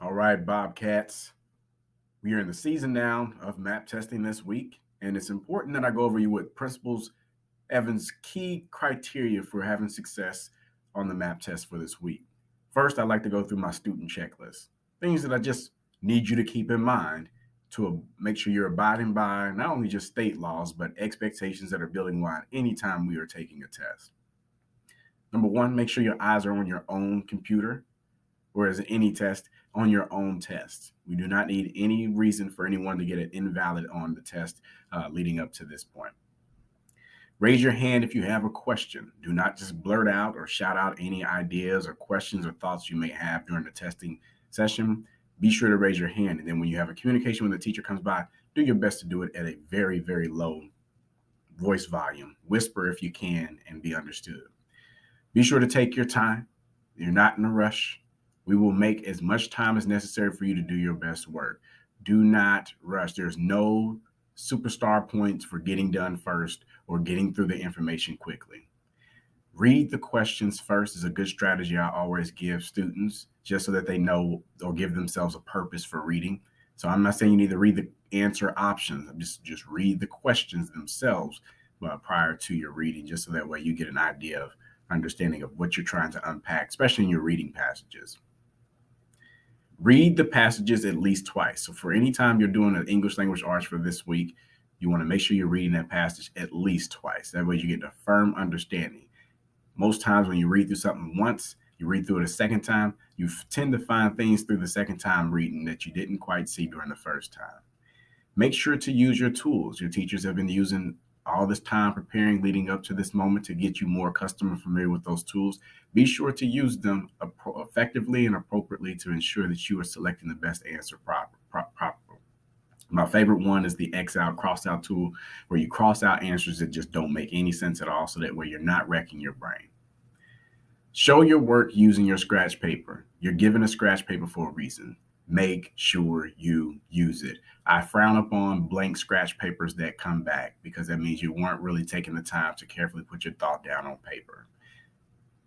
All right, Bobcats. We are in the season now of map testing this week, and it's important that I go over you with Principals Evans' key criteria for having success on the map test for this week. First, I'd like to go through my student checklist, things that I just need you to keep in mind to make sure you're abiding by not only just state laws, but expectations that are building wide anytime we are taking a test. Number one, make sure your eyes are on your own computer, whereas any test on your own test. We do not need any reason for anyone to get it invalid on the test leading up to this point. Raise your hand if you have a question. Do not just blurt out or shout out any ideas or questions or thoughts you may have during the testing session. Be sure to raise your hand. And then when you have a communication when the teacher comes by, do your best to do it at a very, very low voice volume. Whisper if you can and be understood. Be sure to take your time. You're not in a rush. We will make as much time as necessary for you to do your best work. Do not rush. There's no superstar points for getting done first or getting through the information quickly. Read the questions first is a good strategy I always give students just so that they know or give themselves a purpose for reading. So I'm not saying you need to read the answer options. I'm just read the questions themselves prior to your reading, just so that way you get an idea of understanding of what you're trying to unpack, especially in your reading passages. Read the passages at least twice. So for any time you're doing an English language arts for this week, you want to make sure you're reading that passage at least twice. That way you get a firm understanding. Most times when you read through something once, you read through it a second time, you tend to find things through the second time reading that you didn't quite see during the first time. Make sure to use your tools. Your teachers have been using all this time preparing leading up to this moment to get you more accustomed and familiar with those tools. Be sure to use them effectively and appropriately to ensure that you are selecting the best answer properly. My favorite one is the X out, cross out tool, where you cross out answers that just don't make any sense at all, so that way you're not wrecking your brain. Show your work using your scratch paper. You're given a scratch paper for a reason. Make sure you use it. I frown upon blank scratch papers that come back because that means you weren't really taking the time to carefully put your thought down on paper.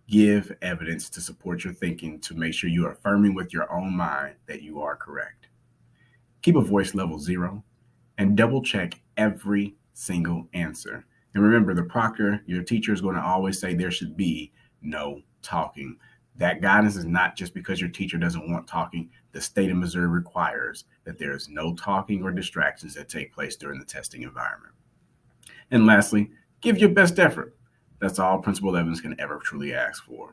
Give evidence to support your thinking to make sure you are affirming with your own mind that you are correct. Keep a voice level 0 and double check every single answer. And remember, the proctor, your teacher, is going to always say there should be no talking. That guidance is not just because your teacher doesn't want talking. The state of Missouri requires that there is no talking or distractions that take place during the testing environment. And lastly, give your best effort. That's all Principal Evans can ever truly ask for.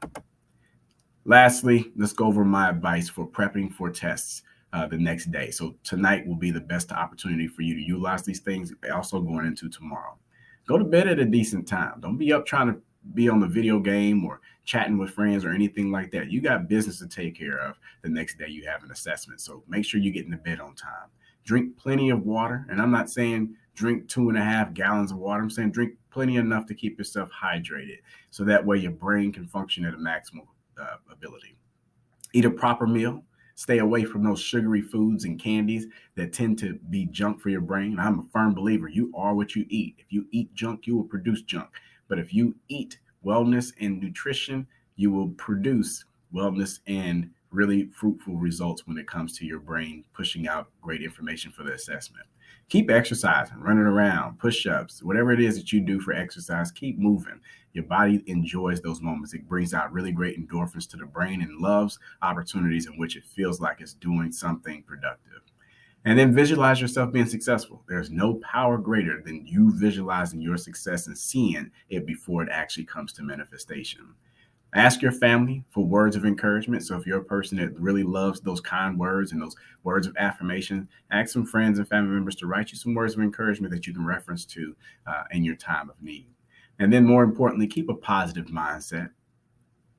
Lastly, let's go over my advice for prepping for tests the next day. So tonight will be the best opportunity for you to utilize these things, also going into tomorrow. Go to bed at a decent time. Don't be up trying to be on the video game or chatting with friends or anything like that. You got business to take care of the next day you have an assessment. So make sure you get in the bed on time. Drink plenty of water. And I'm not saying drink 2.5 gallons of water. I'm saying drink plenty enough to keep yourself hydrated. So that way your brain can function at a maximum ability. Eat a proper meal. Stay away from those sugary foods and candies that tend to be junk for your brain. I'm a firm believer. You are what you eat. If you eat junk, you will produce junk. But if you eat wellness and nutrition, you will produce wellness and really fruitful results when it comes to your brain pushing out great information for the assessment. Keep exercising, running around, push-ups, whatever it is that you do for exercise, keep moving. Your body enjoys those moments. It brings out really great endorphins to the brain and loves opportunities in which it feels like it's doing something productive. And then visualize yourself being successful. There's no power greater than you visualizing your success and seeing it before it actually comes to manifestation. Ask your family for words of encouragement. So if you're a person that really loves those kind words and those words of affirmation, ask some friends and family members to write you some words of encouragement that you can reference to in your time of need. And then more importantly, keep a positive mindset.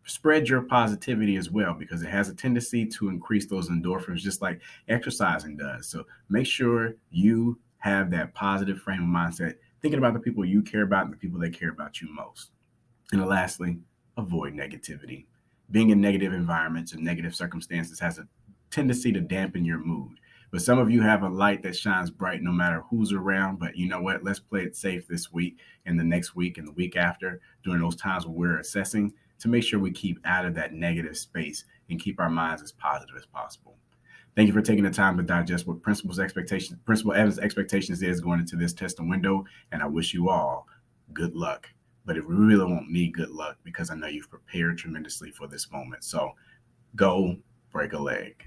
Spread your positivity as well, because it has a tendency to increase those endorphins just like exercising does. So make sure you have that positive frame of mindset, thinking about the people you care about and the people that care about you most. And lastly, avoid negativity. Being in negative environments and negative circumstances has a tendency to dampen your mood. But some of you have a light that shines bright no matter who's around. But you know what? Let's play it safe this week and the next week and the week after during those times when we're assessing to make sure we keep out of that negative space and keep our minds as positive as possible. Thank you for taking the time to digest what Principal Evans' expectations is going into this testing window, and I wish you all good luck. But it really won't need good luck because I know you've prepared tremendously for this moment. So go break a leg.